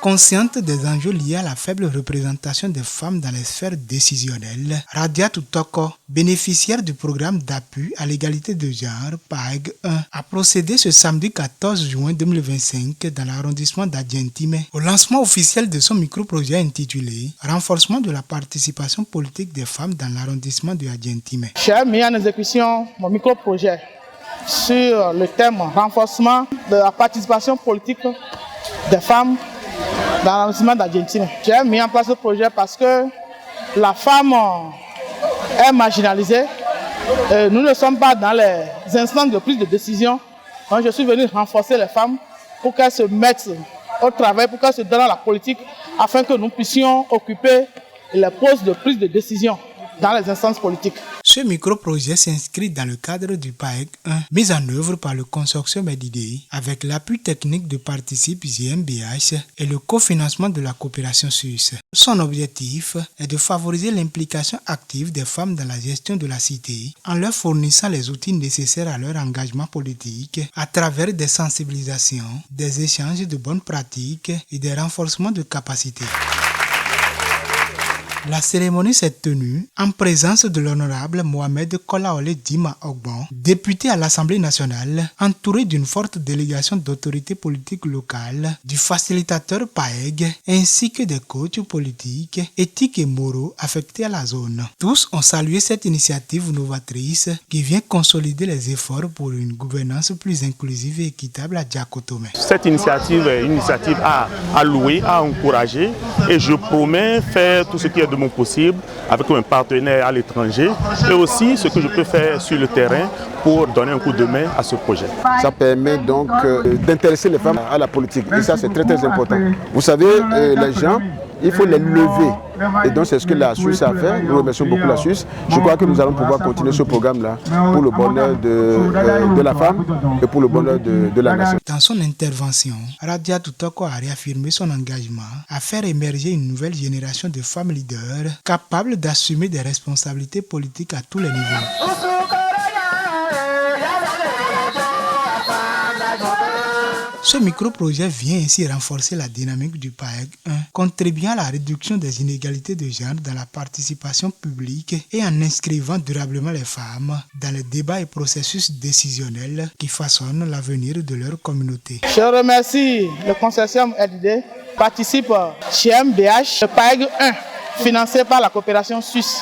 Consciente des enjeux liés à la faible représentation des femmes dans les sphères décisionnelles, Radiatou Toko, bénéficiaire du programme d'appui à l'égalité de genre PAEG 1, a procédé ce samedi 14 juin 2025 dans l'arrondissement d'Adjentime au lancement officiel de son micro-projet intitulé « Renforcement de la participation politique des femmes dans l'arrondissement de Adjentime ». J'ai mis en exécution mon micro-projet sur le thème « Renforcement de la participation politique des femmes dans l'arrondissement d'Adjentime ». J'ai mis en place ce projet parce que la femme est marginalisée. Nous ne sommes pas dans les instances de prise de décision. Donc je suis venu renforcer les femmes pour qu'elles se mettent au travail, pour qu'elles se donnent à la politique, afin que nous puissions occuper les postes de prise de décision dans les instances politiques. Ce micro-projet s'inscrit dans le cadre du PAEG 1, mis en œuvre par le consortium EDIDE, avec l'appui technique de Participe GmbH et le cofinancement de la coopération suisse. Son objectif est de favoriser l'implication active des femmes dans la gestion de la cité, en leur fournissant les outils nécessaires à leur engagement politique, à travers des sensibilisations, des échanges de bonnes pratiques et des renforcements de capacités. La cérémonie s'est tenue en présence de l'honorable Mohamed Kolaole Dima Ogbon, député à l'Assemblée nationale, entouré d'une forte délégation d'autorités politiques locales, du facilitateur PAEG, ainsi que des coachs politiques, éthiques et moraux affectés à la zone. Tous ont salué cette initiative novatrice qui vient consolider les efforts pour une gouvernance plus inclusive et équitable à Diakotome. Cette initiative est une initiative à louer, à encourager, et je promets faire tout ce qui est de mon possible avec un partenaire à l'étranger et aussi ce que je peux faire sur le terrain pour donner un coup de main à ce projet. Ça permet donc d'intéresser les femmes à la politique et ça c'est très très important. Vous savez, les gens, il faut les lever et donc c'est ce que la Suisse a fait. Nous remercions beaucoup la Suisse. Je crois que nous allons pouvoir continuer ce programme-là pour le bonheur de la femme et pour le bonheur de la nation. Dans son intervention, Radiatou Toko a réaffirmé son engagement à faire émerger une nouvelle génération de femmes leaders capables d'assumer des responsabilités politiques à tous les niveaux. Ce micro-projet vient ainsi renforcer la dynamique du PAEG 1, contribuant à la réduction des inégalités de genre dans la participation publique et en inscrivant durablement les femmes dans les débats et processus décisionnels qui façonnent l'avenir de leur communauté. Je remercie le consortium EDIDE, Participe GmbH, le PAEG 1, financé par la coopération suisse.